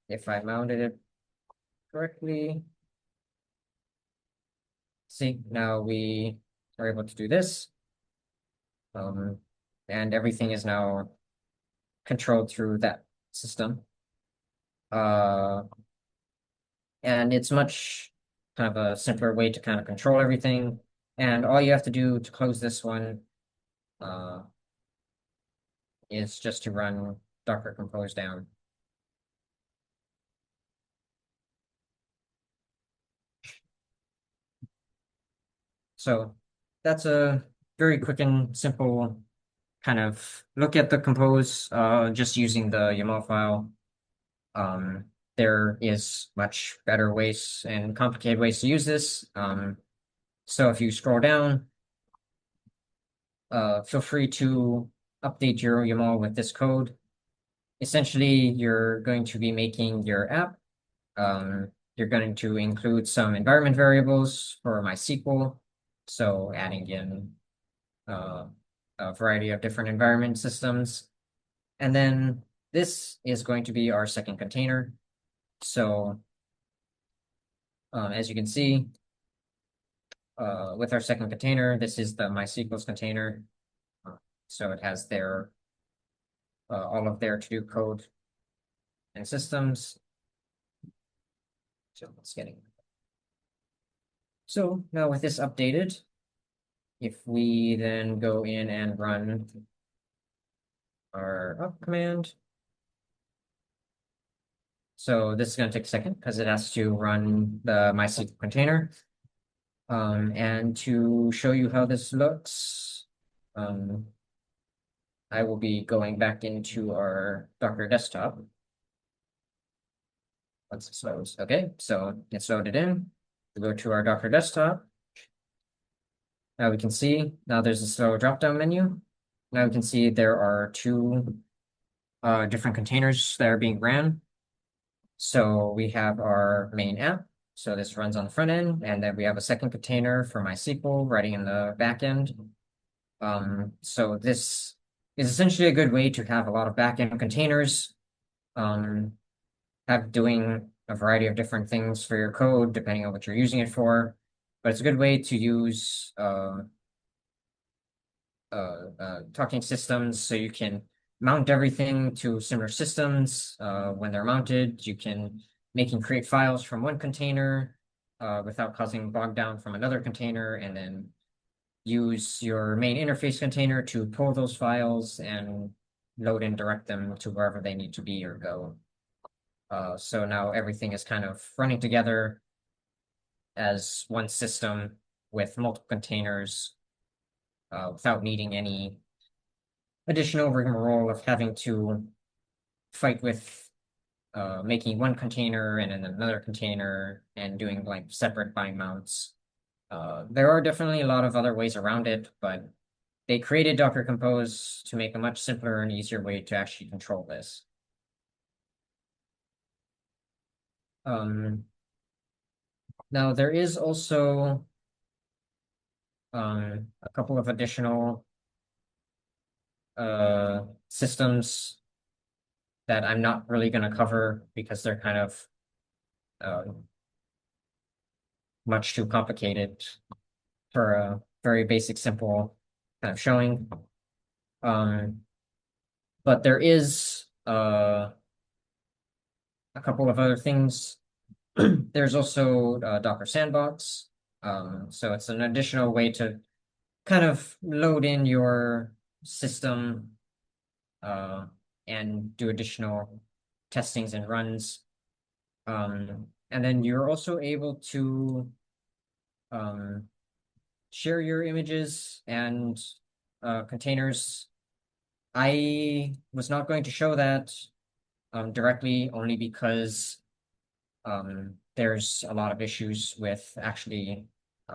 if I mounted it correctly, see, now we are able to do this. And everything is now controlled through that system. And it's much kind of a simpler way to kind of control everything. And all you have to do to close this one is just to run Docker Compose down. So that's a very quick and simple kind of look at the compose just using the YAML file. There is much better ways and complicated ways to use this. So if you scroll down, feel free to update your YAML with this code. Essentially, you're going to be making your app. You're going to include some environment variables for MySQL. So adding in a variety of different environment systems. And then this is going to be our second container. So as you can see, with our second container, this is the MySQL's container. So it has their all of their to-do code and systems. So let's get it. So now with this updated, if we then go in and run our up command. So this is going to take a second because it has to run the MySQL container. And to show you how this looks, I will be going back into our Docker desktop. Once it loads. Okay, so it's loaded in. We go to our Docker desktop. Now we can see, now there's a slow drop-down menu. Now we can see there are two different containers that are being ran. So we have our main app. So this runs on the front end, and then we have a second container for MySQL running in the back end. So this is essentially a good way to have a lot of backend containers, have doing a variety of different things for your code, depending on what you're using it for. But it's a good way to use talking systems so you can mount everything to similar systems. When they're mounted, you can make and create files from one container without causing bog down from another container, and then use your main interface container to pull those files and load and direct them to wherever they need to be or go. So now everything is kind of running together as one system with multiple containers without needing any additional rigmarole of having to fight with making one container and then another container and doing like separate bind mounts. There are definitely a lot of other ways around it, but they created Docker Compose to make a much simpler and easier way to actually control this. Now there is also a couple of additional systems that I'm not really going to cover because they're kind of much too complicated for a very basic, simple kind of showing. But there is a couple of other things. There's also Docker Sandbox. So it's an additional way to kind of load in your system and do additional testings and runs. And then you're also able to share your images and containers. I was not going to show that directly only because there's a lot of issues with actually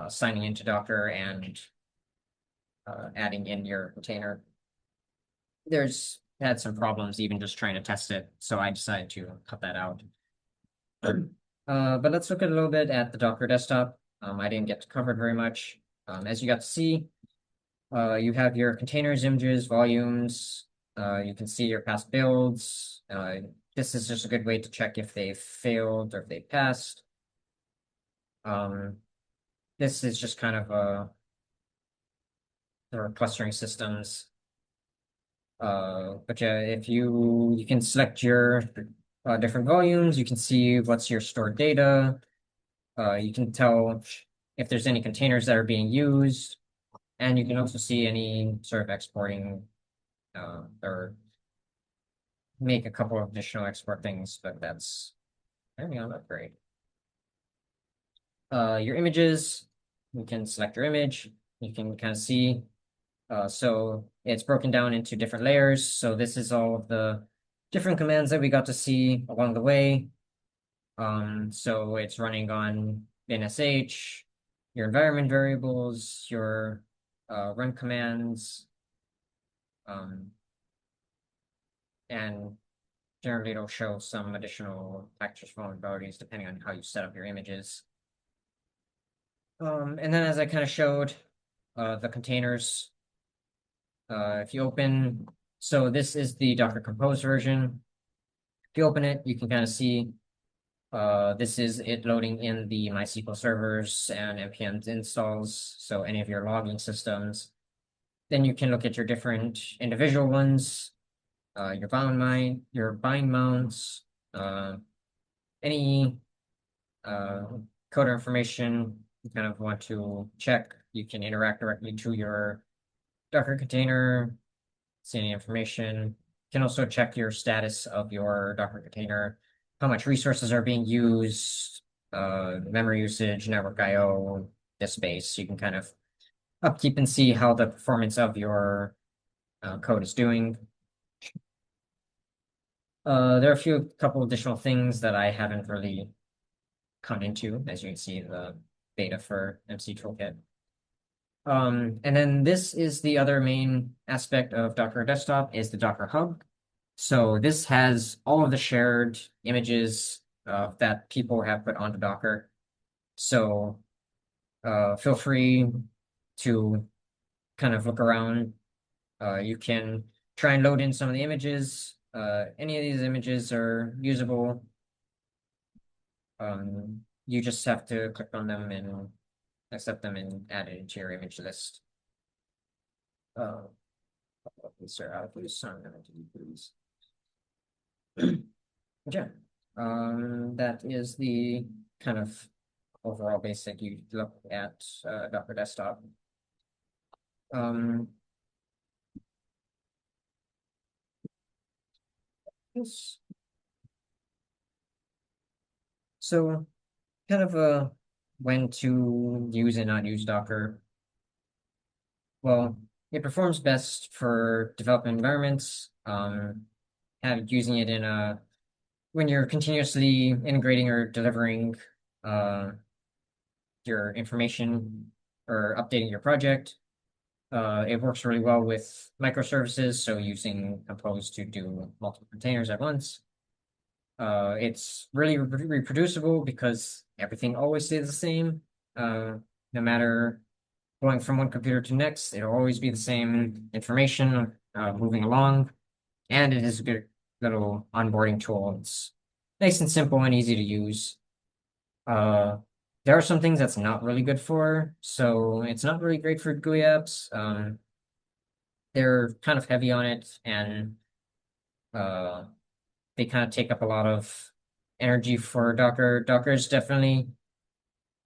signing into Docker and adding in your container. There's had some problems even just trying to test it, so I decided to cut that out. But let's look at a little bit at the Docker desktop. I didn't get to cover it very much. As you got to see, you have your containers, images, volumes. You can see your past builds. This is just a good way to check if they've failed or if they passed. This is just kind of there are clustering systems. But yeah, if you can select your different volumes, you can see what's your stored data. You can tell if there's any containers that are being used, and you can also see any sort of exporting or make a couple of additional export things, but that's depending on upgrade. Your images, you can select your image. You can kind of see. So it's broken down into different layers. So this is all of the different commands that we got to see along the way. So it's running on NSH, your environment variables, your run commands, and generally it'll show some additional package vulnerabilities depending on how you set up your images. And then as I kind of showed, the containers, if you open, so this is the Docker Compose version. If you open it, you can kind of see this is it loading in the MySQL servers and npm installs, so any of your logging systems. Then you can look at your different individual ones, your bind mounts, any coder information you kind of want to check. You can interact directly to your Docker container, see any information. You can also check your status of your Docker container, how much resources are being used, memory usage, network I/O, disk space. You can kind of upkeep and see how the performance of your code is doing. There are a couple additional things that I haven't really come into, as you can see the beta for MC Toolkit. And then this is the other main aspect of Docker Desktop is the Docker Hub. So this has all of the shared images that people have put onto Docker. So feel free to kind of look around. You can try and load in some of the images. Any of these images are usable. You just have to click on them and accept them and add it into your image list. These are out of use, so I'm going to delete these. Yeah, that is the kind of overall basic. You look at Docker Desktop. Yes. So kind of when to use and not use Docker. Well, it performs best for development environments. Using it in a when you're continuously integrating or delivering your information or updating your project. It works really well with microservices, so using Compose to do multiple containers at once. It's really reproducible because everything always stays the same. No matter going from one computer to next, it'll always be the same information moving along. And it is a good little onboarding tool. It's nice and simple and easy to use. There are some things that's not really good for, so it's not really great for GUI apps. They're kind of heavy on it, and they kind of take up a lot of energy for Docker. Docker is definitely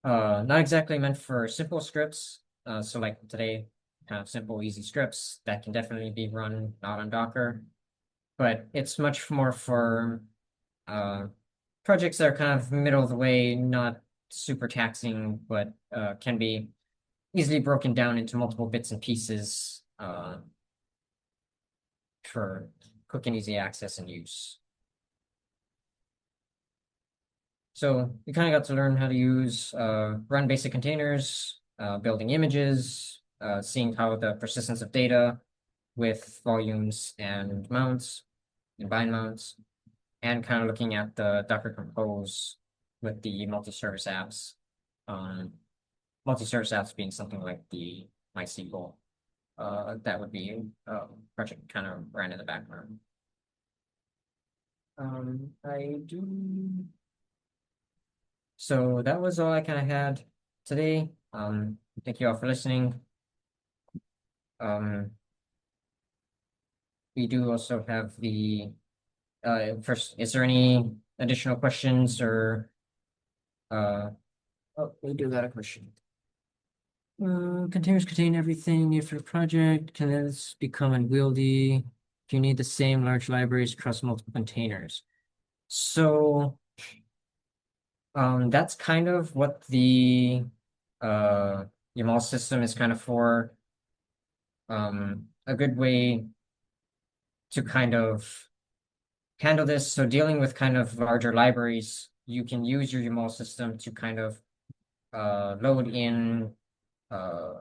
not exactly meant for simple scripts. So like today, kind of simple, easy scripts that can definitely be run not on Docker, but it's much more for projects that are kind of middle of the way, not super taxing, but can be easily broken down into multiple bits and pieces for quick and easy access and use. So we kind of got to learn how to use run basic containers, building images, seeing how the persistence of data with volumes and mounts and bind mounts, and kind of looking at the Docker Compose with the multi-service apps. Multi-service apps being something like the MySQL. That would be project kind of ran in the background. I do. So that was all I kind of had today. Thank you all for listening. We do also have the first. Is there any additional questions or? Oh, we do got a question. Containers contain everything if your project can this become unwieldy. if you need the same large libraries across multiple containers. So that's kind of what the uh, YAML system is kind of for. A good way to kind of handle this. So dealing with kind of larger libraries, you can use your YAML system to kind of load in. Uh,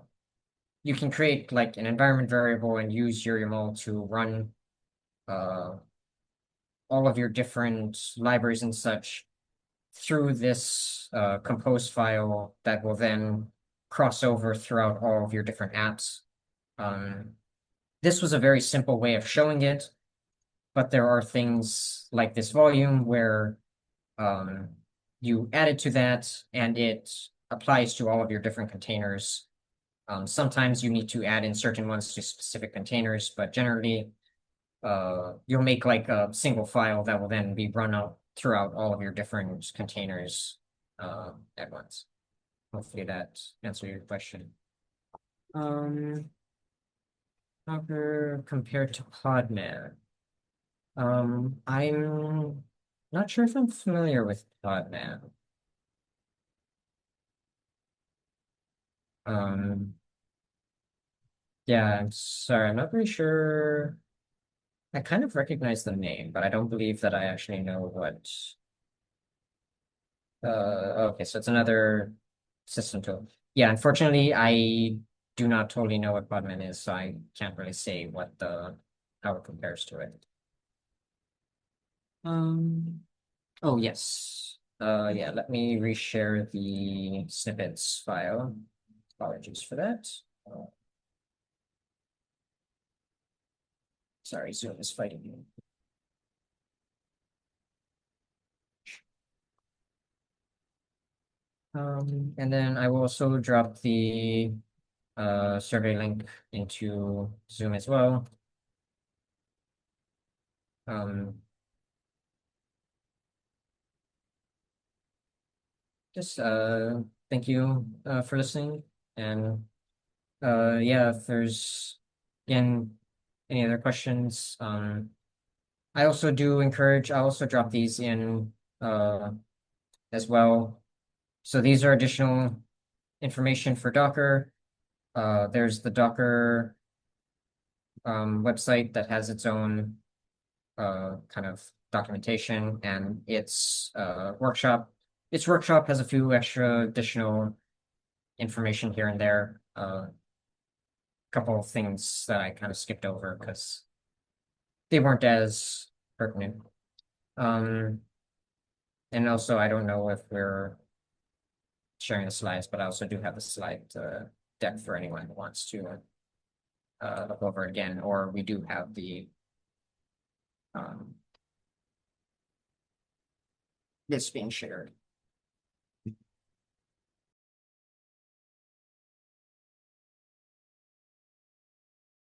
you can create like an environment variable and use your YAML to run uh, all of your different libraries and such through this compose file that will then cross over throughout all of your different apps. Um, this was a very simple way of showing it, but there are things like this volume where um, you add it to that and it applies to all of your different containers. Sometimes you need to add in certain ones to specific containers, but generally you'll make like a single file that will then be run out throughout all of your different containers at once. Hopefully that answers your question. Docker compared to Podman. I'm not sure if I'm familiar with Podman. Um, yeah, I'm sorry, I'm not very sure. I kind of recognize the name, but I don't believe that I actually know what. Okay, so it's another system tool. Yeah, unfortunately, I do not totally know what Podman is, so I can't really say what the how it compares to it. Um, oh yes. Yeah, let me reshare the snippets file. Apologies for that. Uh, sorry, Zoom is fighting me. And then I will also drop the survey link into Zoom as well. Um, just thank you for listening. And yeah, if there's again any other questions, I also drop these in as well. So these are additional information for Docker. There's the Docker website that has its own kind of documentation and its workshop. Its workshop has a few extra additional information here and there. A couple of things that I kind of skipped over because they weren't as pertinent. Um, and also, I don't know if we're sharing the slides, but I also do have the slide deck for anyone who wants to look over again, or we do have the um, this being shared.